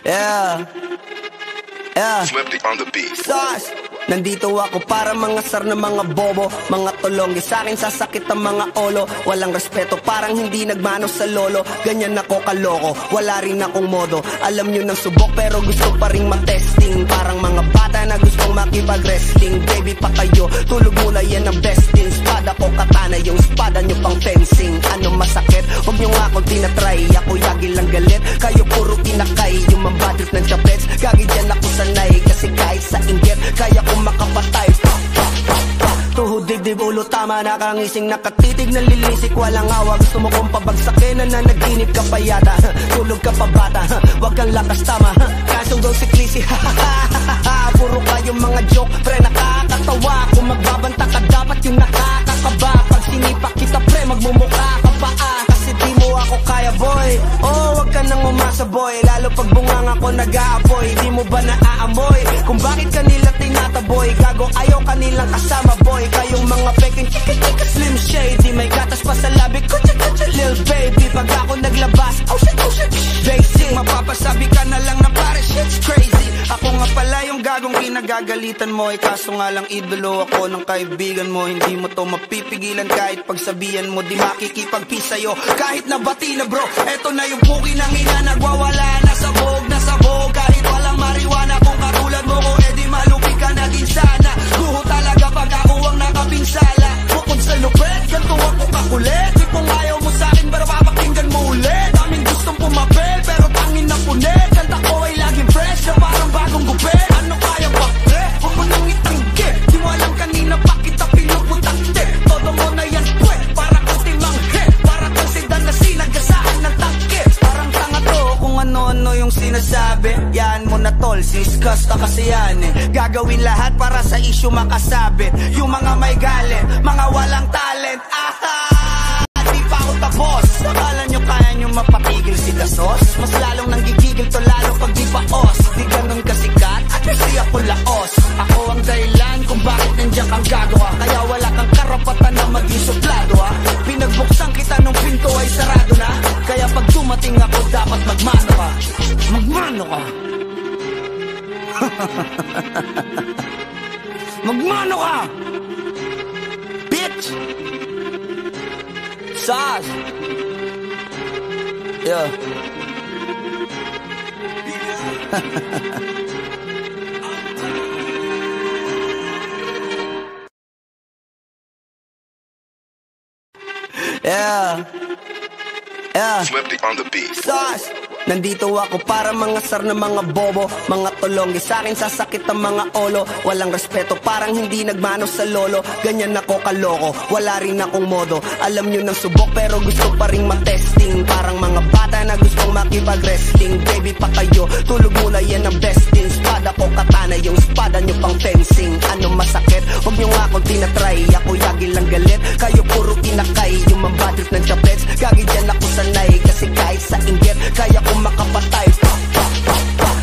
Yeah. Yeah. Swifty on the beat. Sauce. Nandito ako para mangasar ng mga bobo, mga tulonggi sa akin sasakit ang mga olo. Walang respeto, parang hindi nagmano sa lolo. Ganyan ako kaloko, wala rin akong modo. Alam nyo ng subok pero gusto pa rin matesting. Parang mga bata na gustong makipag-wrestling. Baby pa kayo, tulog muna yan ang besting. Espada ko katana, yung espada nyo pang fencing. Ano masakit? Huwag nyo nga akong tinatry. Ako yagi lang galit, kayo puro kinakay. Yung mambadrip ng chapets, gagi dyan ako sanay. Kasi kahit sa inggit, kaya ko makapatay. Tuhod, dibdib, ulo, tama, nakangising, nakatitig, nalilisik, walang awa. Gusto mo kong pabagsakin, nananaginip ka pa yata. Tulog ka pa bata, wag kang lakas, tama. Kasong daw si Clissy, puro kayong mga joke, pre, nakakatawa. Kung magbabanta ka, dapat yung nakakakaba. Pag sinipak kita, pre, magmumukha ka pa, kasi di mo ako kaya, boy. Oh, wag ka nang umasa, boy. Lalo pag bungang ako nag-aapoy. Di mo ba naaamoy kung bakit kanila tinataboy? Gago, ayaw kanilang kasama, boy. Kayong mga peking chika-chika slim shady. May gatas pa sa labi, kutsa-kutsa lil baby. Pag ako naglabas, oh shit, basic. Mapapasabi ka na lang na pare, shit's crazy. Ako nga pala yung gagong kinagagalitan mo. Kaso nga lang idolo ako ng kaibigan mo. Hindi mo to mapipigilan kahit pagsabihan mo. Di makikipag-peace sa'yo kahit nabati na bro. Eto na yung puki ng ina, nagwawala na sabog. Kahit walang marijuana, kung katulad mo ko, edi malupi ka naging sana. Guho talaga pag ako ang nakapinsala. Bukod sa lupet, ganito ako kakulit. Di kung ayaw mo sa'kin, pero papakinggan mo ulit. Daming gustong pumapel, pero tangin na punit. Kanta ko ay laging fresh, na parang bagong gupit. Ano kaya ba, pre? Huwag mo nang itanggi. Di mo alam kanina pa kita pinuputakte. Todo mo na yan, pwe, para kang timanghe. Para kang sedan na sinagasahan ng tangke. Parang tanga to kung ano-ano yung sinasabi. Yan mo na tol, siskas ka kasi yan eh. Gagawin lahat para sa issue makasabit. Yung mga may galit, mga walang talent. Di pa ako tapos. Akala nyo kaya nyo mapatigil si Dasos? Mas lalong nanggigigil to lalo pag di paos. Di ganun kasikat at kasi ako laos. Ako ang dahilan kung bakit nandiyan kang gagawa. Kaya wala kang karapatan na maging suplado ha. Pinagbuksan kita nung pinto ay sarado na. Kaya pag dumating ako dapat magmano ka. Magmano ka. Magmano ka, bitch. Sauce. Yeah. Yeah. Yeah. Swifty on the beat. Sauce. Nandito ako para mangasar ng mga bobo, mga tulonggi sa akin sasakit ang mga olo. Walang respeto, parang hindi nagmano sa lolo. Ganyan ako kaloko, wala rin akong modo. Alam nyo ng subok pero gusto pa rin matesting. Parang mga bata na gustong makipag-wrestling. Baby pa kayo, tulog muna yan ang besting. Espada ko katana, yung espada nyo pang fencing. Ano masakit? Huwag nyo nga akong tinatry. Ako yagi lang galit, kayo puro kinakay. Yung mambadrip ng chapets, gagi dyan ako sanay. Kasi kahit sa inggit, kaya ko makapatay.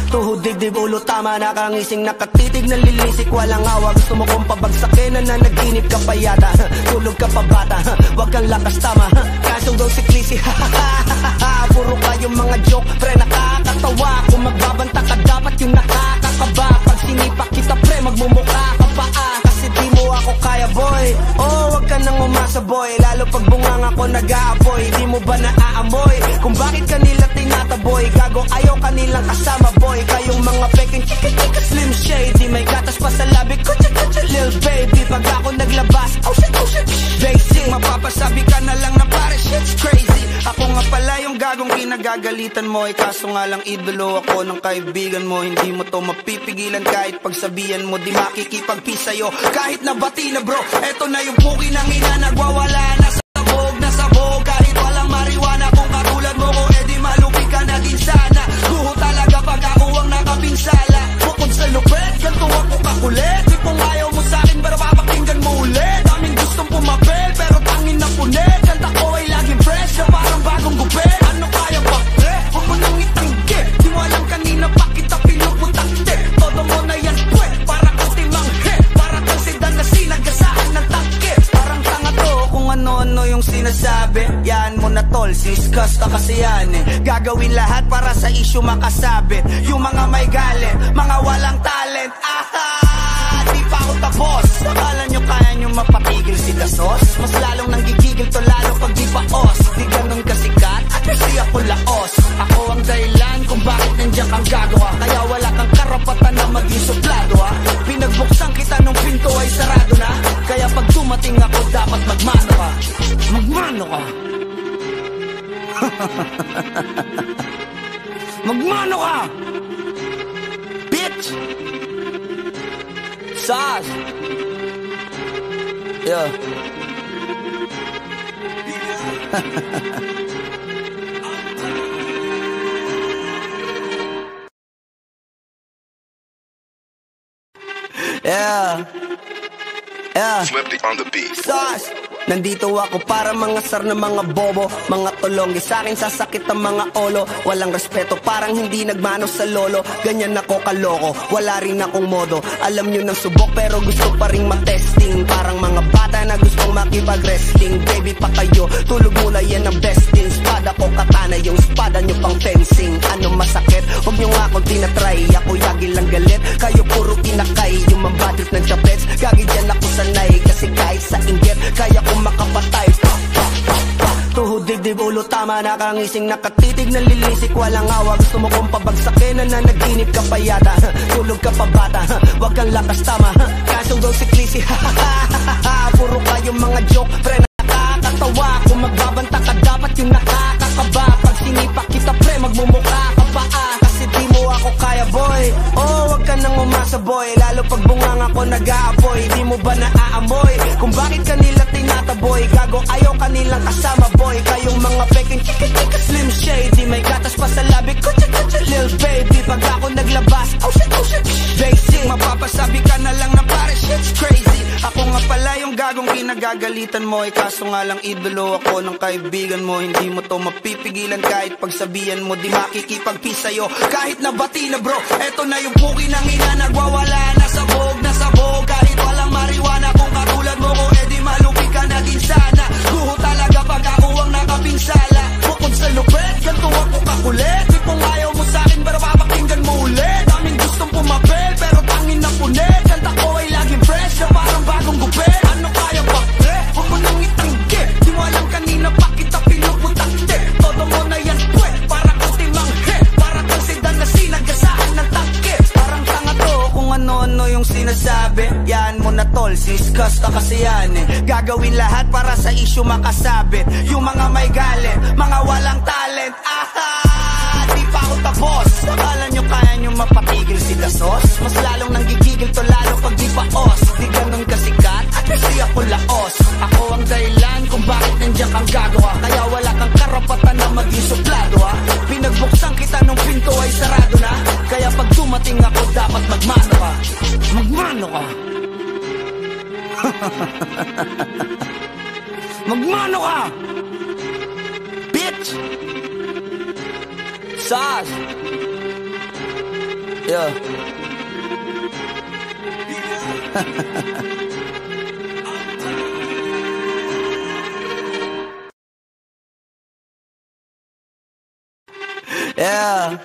Tuhod, dibdib, ulo, tama, nakangising, nakatitig, nalilisik, walang awa. Gusto mo kong pabagsakin, nananaginip ka pa yata. Tulog ka pa bata, wag kang lakas, tama. Kasong daw si Clissy, puro kayong mga joke, pre, nakakatawa. Kung magbabanta ka, dapat yung nakakakaba. Pag sinipak kita, pre, magmumukha ka pa, kasi di mo ako kaya, boy. Oh, wag ka nang umasa, boy. Lalo pag bungang ako nag-aapoy. Di mo ba naaamoy kung bakit kanila tinataboy? Gago, ayaw kanilang kasama, boy. Kayong mga peking chika-chika slim shady. May gatas pa sa labi, kutsa-kutsa lil baby. Pag ako naglabas, oh shit, basic. Mapapasabi ka na lang na pare, shit's crazy. Ako nga pala yung gagong kinagagalitan mo. Kaso nga lang idolo ako ng kaibigan mo. Hindi mo to mapipigilan kahit pagsabihan mo. Di makikipag-peace sa'yo kahit nabati na bro. Eto na yung puki ng ina, nagwawala na sabog. Kahit walang marijuana, kung katulad mo ko, edi malupi ka naging sana. Guho talaga pag ako ang nakapinsala. Bukod sa lupet, ganito ako kakulit. Di kung ayaw mo sa'kin, pero papakinggan mo ulit. Daming gustong pumapel, pero tangin na punit. Kanta ko ay laging fresh, na parang bagong gupit. Ano kaya ba, pre? Huwag mo nang itanggi. Di mo alam kanina pa kita pinuputakte. Todo mo na yan, pwe, para kang timanghe. Para kang sedan na sinagasahan ng tangke. Parang tanga to kung ano-ano yung sinasabi. Yan mo na tol, siskas ka kasi yan eh. Gagawin lahat para sa sa issue makasabit. Yung mga may galit, mga walang talent. Di pa ako tapos. Akala nyo kaya nyo mapatigil si Dasos? Mas lalong nanggigigil to lalo pag di pa os. Di ganun kasikat at kasi ako laos. Ako ang dahilan kung bakit nandiyan kang gagawa. Kaya wala kang karapatan na maging suplado ha. Pinagbuksan kita nung pinto ay sarado na. Kaya pag dumating ako dapat magmano ka. Magmano ka. Magmano ka, bitch. Sas. Yeah. Yeah. Yeah. Swifty on the beat. Sas. Nandito ako para mangasar ng mga bobo, mga tulonggi. Sa'kin sasakit ang mga olo. Walang respeto, parang hindi nagmano sa lolo. Ganyan ako kaloko, wala rin akong modo. Alam nyo ng subok pero gusto pa rin matesting. Parang mga bata na gustong makipag-wrestling. Baby pa kayo, tulog mula yan ang besting. Spada ko katana, yung spada nyo pang fencing. Ano masakit? Huwag nyo nga akong tinatry. Ako yagi lang galit, kayo puro kinakay. Yung mambatrip ng chapets, gagi dyan ako sanay. Kasi kahit sa inggit, kaya ko makapatay. Tuhod, dibdib, ulo, tama. Nakangising, nakatitig, nalilisik, walang awa. Gusto mo kong pabagsakin, nananaginip ka pa yata. Tulog ka pa bata, wag kang lakas tama. Kaso daw si Clissy, puro kayong mga joke, pre, nakakatawa. Kung magbabanta ka, dapat yung nakakakaba. Pag sinipak kita, pre, magmumukha ka pa kasi di mo ako kaya, boy. Oh, wag ka nang umasa, boy. Lalo pag bungang ako nag-aapoy. Di mo ba naaamoy kung bakit kanila tinataboy? Gago, ayaw kanilang kasama, boy. Kayong mga peking chika-chika slim shady. May gatas pa sa labi ko, chika-chika lil baby. Pag ako naglabas, oh shit, basic. Mapapasabi ka na lang na pare, shit's crazy. Ako nga pala yung gagong kinagagalitan mo. Kaso nga lang idolo ako ng kaibigan mo. Hindi mo to mapipigilan kahit pagsabihan mo. Di makikipag-peace sa'yo kahit nabati na bro. Eto na yung puki ng ina, nagwawala na sabog. Kahit walang mariwana, kung katulad mo ko, edi malupi ka na din sana. Guho talaga pag ako ang nakapinsala. Bukod sa lupet, ganito ako kakulit. Di kung ayaw mo sa'kin, pero papakinggan mo ulit. Daming gustong pumapel, pero tangin na punit. Kanta ko ay laging fresh, na parang bagong gupit. Ano kaya ba, pre? Huwag mo nang itanggi. Di mo alam kanina pa kita pinuputangte. Todo mo na yan, pwe, para kang timanghe. Para kang sedan na sinagasahan ng tangke. Parang tanga to kung ano-ano yung sinasabi. Yan mo na tol, siskas ka kasi yan eh. Gagawin lahat para sa issue makasabit. Yung mga may galit, mga walang talent. Di pa ako tapos. Akala nyo kaya nyo mapatigil si Dasos? Mas lalong nanggigigil to lalo pag di pa os. Di ganun kasikat at kasi ako laos. Ako ang dahilan kung bakit nandiyan kang gagawa. Kaya wala kang karapatan na maging suplado ha. Pinagbuksan kita nung pinto ay sarado na. Kaya pag dumating ako dapat magmano ka. Magmano ka. Magmano ka, bitch. Sas. Yeah. Yeah.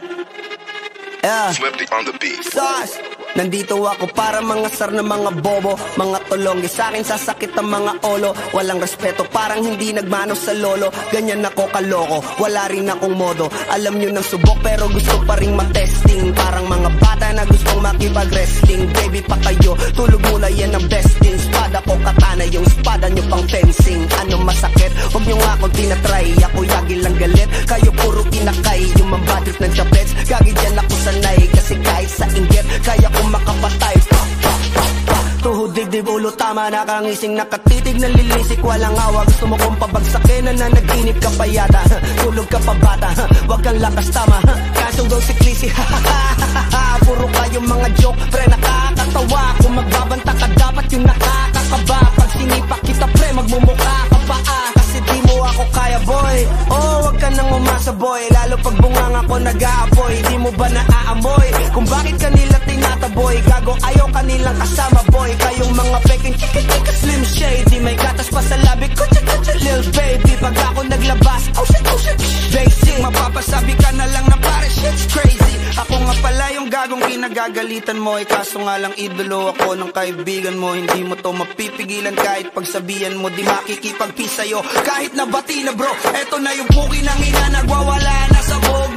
Yeah. Swifty on the beat. Sas. Nandito ako para mangasar ng mga bobo, mga tulonggi. Sa'kin sasakit ang mga olo. Walang respeto, parang hindi nagmano sa lolo. Ganyan ako kaloko, wala rin akong modo. Alam nyo ng subok pero gusto pa rin matesting. Parang mga bata na gustong makipag-wrestling. Baby pa kayo, tulog mula yan ang besting. Spada ko katana, yung spada nyo pang fencing. Ano masakit? Huwag nyo nga akong tinatry. Ako yagi lang galit, kayo puro kinakay. Yung mambatrip ng chapets, gagi dyan ako sanay. Kasi kahit sa inggit, kaya ko makapatay. Tuhod, dibdib, ulo, tama. Nakangising, nakatitig, nalilisik, walang awa. Gusto mo kong pabagsakin, nananaginip ka pa yata. Tulog ka pa bata, wag kang lakas tama. Kaso daw si Clissy, puro kayong mga joke, pre, nakakatawa. Kung magbabanta ka, dapat yung nakakakaba. Pag sinipak kita, pre, magmumukha ka pa kasi di mo ako kaya, boy. Oh, wag ka nang umasa, boy. Lalo pag bungang ako nag-aapoy. Di mo ba naaamoy kung bakit kanila tinataboy? Gago, ayaw kanilang kasama, boy. Kayong mga peking chika-chika slim shady. May gatas pa sa labi ko, chika-chika lil baby. Pag ako naglabas, oh shit, basic. Mapapasabi ka na lang na pare, shit's crazy. Ako nga pala yung gagong kinagagalitan mo, kaso nga lang idolo ako ng kaibigan mo. Hindi mo to mapipigilan kahit pagsabihan mo, di makikipagpi sa'yo kahit nabati na bro. Eto na yung puki ng ina, nagwawala na sabog.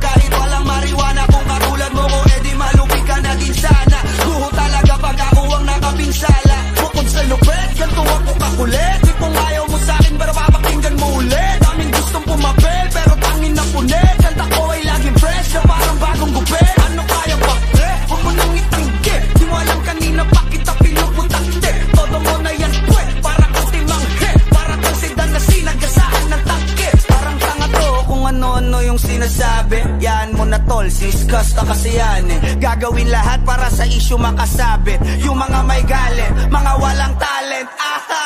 Kahit walang mariwana, kung katulad mo ko, edi malupi ka na din sana. Guho talaga pag ako ang nakapinsala. Bukod sa lupet, ganito ako kakulit. Di kung ayaw mo sa'kin, pero papakinggan mo ulit. Daming gustong pumapel, pero tangin na punit. Kanta ko ay laging fresh, na parang bagong gupit. Ano kaya ba, pre? Huwag mo nang itanggi. Di mo alam kanina pa kita pinuputakte. Todo mo na yan, pwe. Para kang timanghe. Para kang sedan na sinagasahan ng tangke. Parang tanga to kung ano-ano yung sinasabi. Yan mo na tol, siskas na kasi yan eh. Gagawin lahat para sa issue makasabit. Yung mga may galit, mga walang talent. Aha!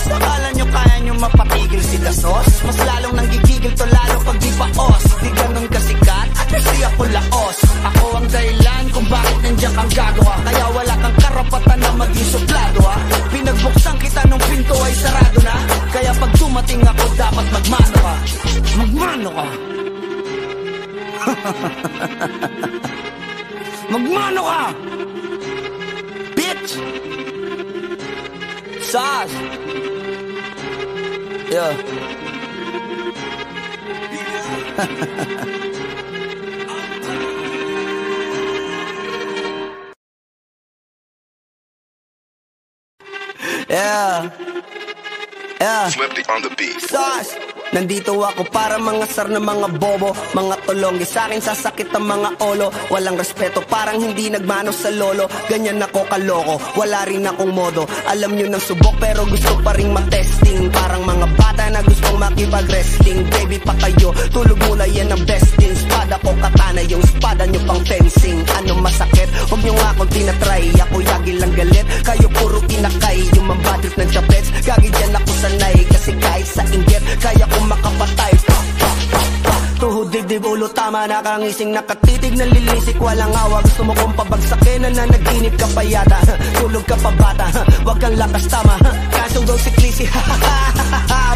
Akala nyo kaya nyo mapatigil si Dasos? Mas lalong nanggigigil to lalo pag di paos. Di ganun kasikat at kasi ako laos. Ako ang dahilan kung bakit nandiyan kang gagawa. Kaya wala kang karapatan na maging suplado ha. Pinagbuksan kita nung pinto ay sarado na. Kaya pag dumating ako dapat magmano ka. Magmano ka. Magmano ka. Bitch. Sas. Yeah. Yeah. Yeah. Swifty on the beat. Sauce. Nandito ako para mangasar ng mga bobo, mga tulonggi, sa'kin sasakit ang mga olo. Walang respeto, parang hindi nagmano sa lolo. Ganyan ako kaloko, wala rin akong modo. Alam nyo ng subok pero gusto pa rin matesting. Parang mga bata na gustong makipag-wrestling. Baby pa kayo, tulog muna yan ang besting. Spada ko katana, yung spada nyo pang fencing. Anong masakit? Huwag nyo nga akong tinatry. Ako yagi lang galit, kayo puro kinakay. Yung mambatrip ng chapets, gagi dyan ako sanay. Kasi kahit sa inggit, kaya kong makapatay. Tuhod, dibdib, ulo, tama, nakangising, nakatitig, nalilisik, walang awa. Gusto mo kong pabagsakin, nananaginip ka pa yata. Tulog ka pa bata, wag kang lakas tama. Kasugaw si Clissy,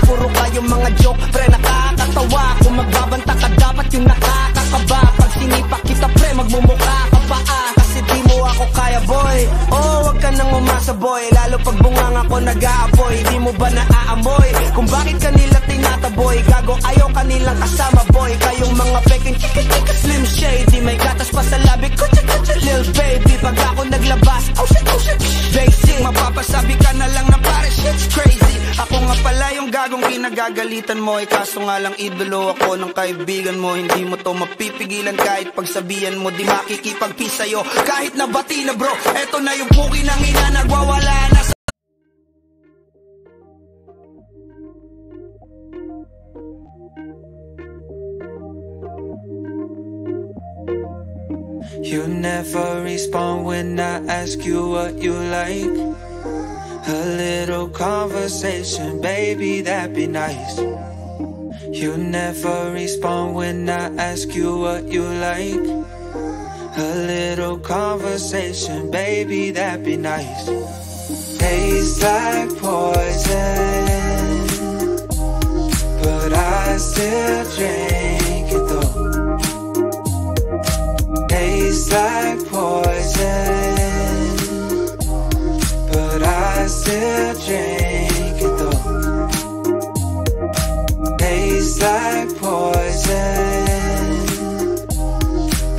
puro kayong mga joke, pre nakakatawa. Kung magbabanta ka dapat yung nakakakaba. Pag sinipak kita pre, magmumukha ka pa kasi di mo ako kaya boy. Oh, wag ka nang umasa boy, lalo pag bungang ako nag-aapoy. Di mo ba naaamoy kung bakit kanila tinataboy? Gago ayaw kanilang kasama boy. Kayong mga peking chika-chika slim shady, may gatas pa sa labi ko, chika-chika lil baby. Pag ako naglabas, oh shit, basic. Mapapasabi ka na lang na pare shit's crazy. Ako nga pala yung gagong kinagagalitan mo. Kaso nga lang idolo ako ng kaibigan mo. Hindi mo to mapipigilan kahit pagsabihan mo. Di makikipag-peace sa'yo kahit nabati na bro. Eto na yung puki ng ina, nagwawala na sa... You never respond when I ask you what you like. A little conversation, baby, that'd be nice. You never respond when I ask you what you like. A little conversation, baby, that'd be nice. Tastes like poison, but I still drink it though. Tastes like poison, but I still drink it though. Tastes like poison,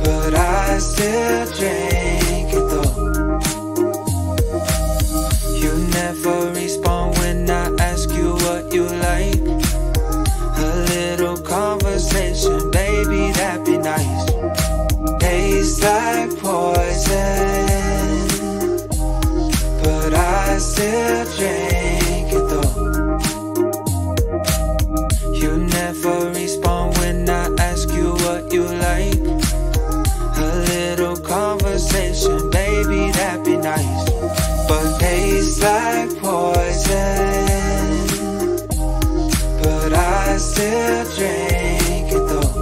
but I still drink it though. You never respond when I ask you what you like. A little conversation, baby, that'd be nice. Tastes like poison, but I still drink it though. You never respond when I ask you what you like. A little conversation, baby, that'd be nice. But tastes like poison, but I still drink it though.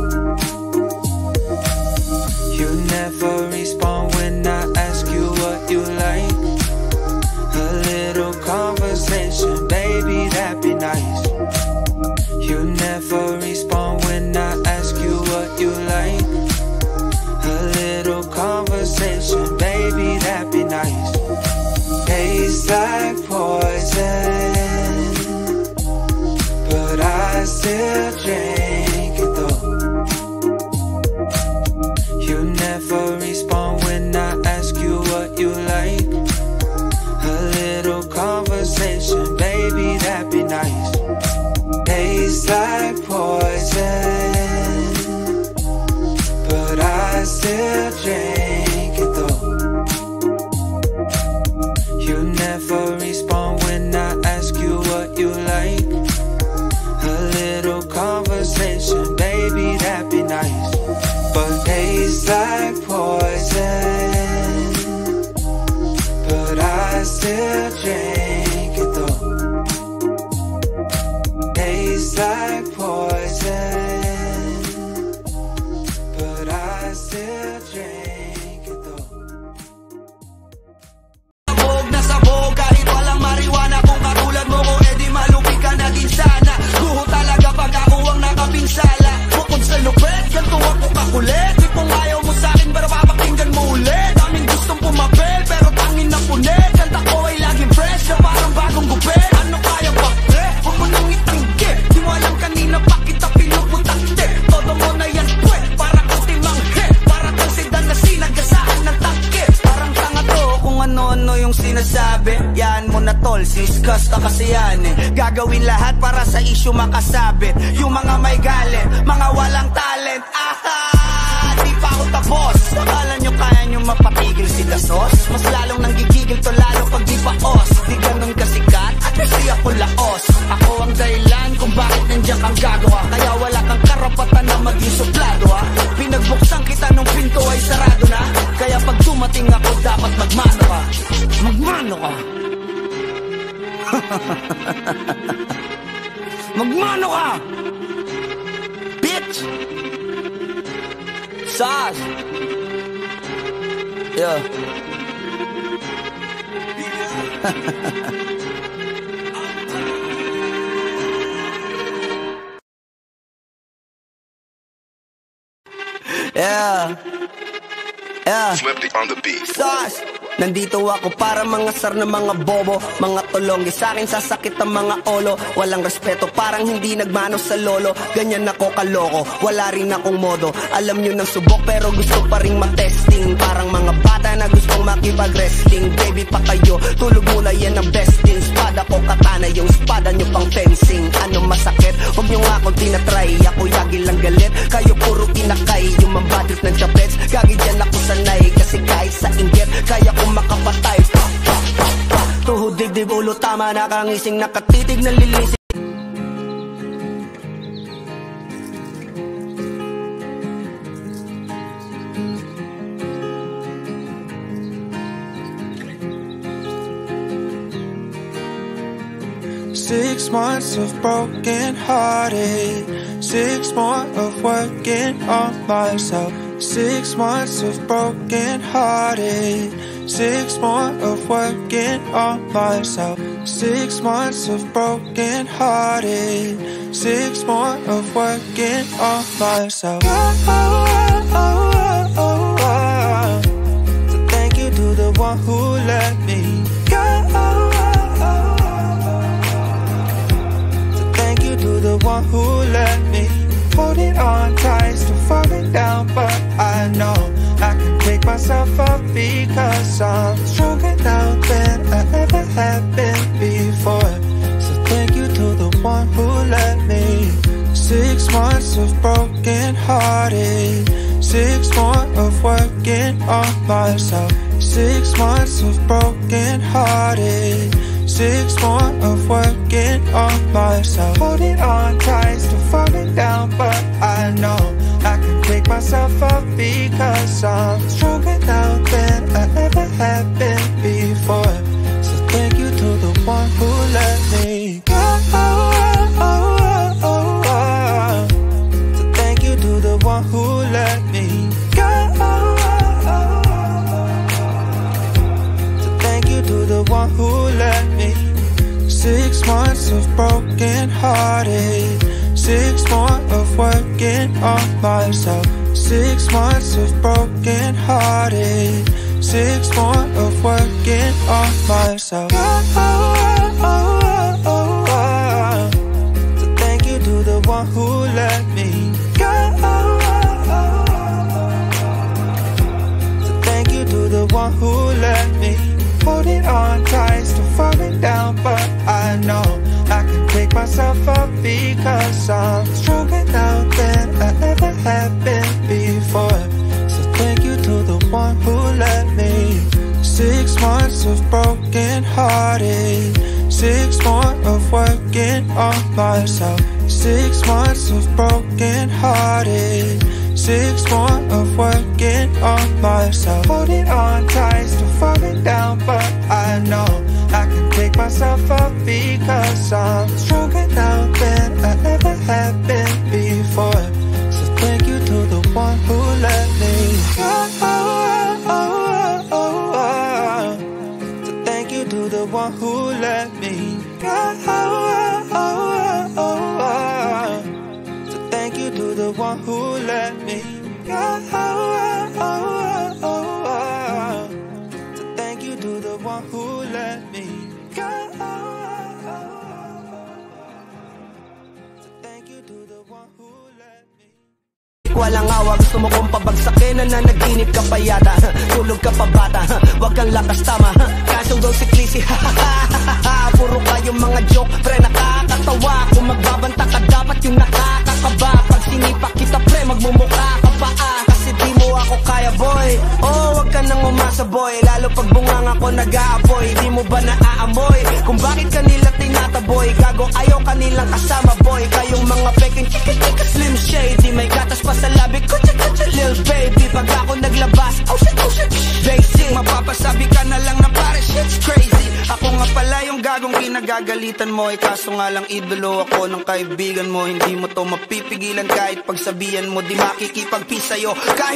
You never respond when I ask you what you like. A little conversation, baby, that'd be nice. You never respond when I ask you what you like. A little conversation, baby, that'd be nice. Tastes like poison, but I still drink it though. You never respond when I ask you what you like. A little conversation, baby, that'd be nice. Tastes like poison, but I still drink it though. You never respond when I ask you what you like. A little conversation, baby, that'd be nice. But tastes like poison, but I still drink it though. Tastes like poison, but I still drink it though. Sabog na sabog kahit walang mariwana. Kung katulad mo ko edi malupi ka na din sana. Guho talaga pag ako ang nakapinsala. Bukod sa lupet, ganito ako kakulit. Di kung ayaw mo sa'kin pero papakinggan mo ulit. Daming gustong pumapel pero tangin na punit. Kanta ko ay laging fresh na parang bagong gupit. Ano kaya ba pre? Huwag mo nang itanggi. Di mo alam kanina pa kita pinuputante. Todo mo na yan pwe, para kang timanghe. Para kang sedan na sinagasahan ng tangke. Parang tanga to kung ano-ano yung sinasabi. Yan mo na tol, siskas na kasi yan eh. Gagawin lahat para sa issue makasabit. Yung mga may galit, mga walang talent. Aha! Di pa ako tapos. Akala nyo kaya nyo mapatigil si Dasos? Mas lalong nanggigigil to lalo pag di pa os. Di ganun kasikat, kasi ako laos. Ako ang dahilan kung bakit nandiyan kang gagawa. Kaya wala kang karapatan na maging suplado ha. Pinagbuksan kita nung pinto ay sarado na. Kaya pag dumating ako dapat magmano ka. Magmano ka. Magmano ka, bitch. Sas. Yeah. Yeah. Yeah. Swifty on the beat. Sas. Nandito ako para mangasar ng mga bobo, mga tulonggi. Sa'kin sasakit ang mga olo. Walang respeto, parang hindi nagmano sa lolo. Ganyan ako kaloko, wala rin akong modo. Alam nyo ng subok pero gusto pa rin matesting. Parang mga bata na gustong makipag-wrestling. Baby pa kayo, tulog muna yan ang besting. Spada ko katana, yung spada nyo pang fencing. Ano masakit? Huwag nyo nga akong tinatry. Ako yagi lang galit, kayo puro kinakay. Yung mambadrit ng chapets, gagi dyan ako sanay. Kasi kahit sa inggit, kaya ko makapatay. Tuhod, dibdib, ulo, tama. Nakangising, nakatitig, nalilising. Six months of broken hearted, 6 more of working on myself. 6 months of broken hearted, 6 more of working on myself. 6 months of broken hearted, 6 more of working on myself. So thank you to the one who let me go. So thank you to the one who let me holding on tight, still falling down, but I know I can pick myself up because I'm stronger now than I ever have been before. So thank you to the one who let me. 6 months of broken hearted, 6 more of working on myself. 6 months of broken hearted, 6 more of working on myself. Holding on tight, still falling down, but I know I can pick myself up because I'm stronger now than I ever have been before. So thank you to the one who let me go. So thank you to the one who let me go. So thank you to the one who let me. 6 months of broken hearted, 6 more of working on myself. 6 months of broken hearted, 6 more of working on myself. So thank you to the one who let me go. So thank you to the one who let me. Holding on tight, still falling down, but I know I can pick myself up because I'm stronger now than I ever have been before. So thank you to the one who let me. 6 months of broken hearted, 6 more of working on myself. 6 months of broken hearted, 6 more of working on myself. Holding on tight, still falling down, but I know I can pick myself up because I'm stronger now than I ever have been before. So thank you to the one who let me go. So thank you to the one who let me go. So thank you to the one who let me go. So thank you to the one who let me go. So thank you to the one who let me. Walang awag, gusto mo kong pabagsakin, nananaginip ka pa yata. Tulog ka pa bata, wag kang lakas tama. Kasong daw si Clissy, puro kayong mga joke, pre nakakatawa. Kung magbabanta ka dapat yung nakakakaba. Pag sinipak kita pre, magmumukha ka pa kasi di mo ako kaya boy. Oh, wag ka nang umasa boy, lalo pag bungang ako nag-aapoy. Di mo ba naaamoy kung bakit kanila tinataboy? Gago ayaw kanilang kasama boy. Kayong mga peking chika slim shady, may gatas pa sa labi ko, lil baby. Pag ako naglabas, oh shit, basic. Mapapasabi ka na lang na pare shit's crazy. Ako nga pala yung gagong kinagagalitan mo, kaso nga lang idolo ako ng kaibigan mo. Hindi mo to mapipigilan kahit pagsabihan mo, di makikipagpi sa'yo kahit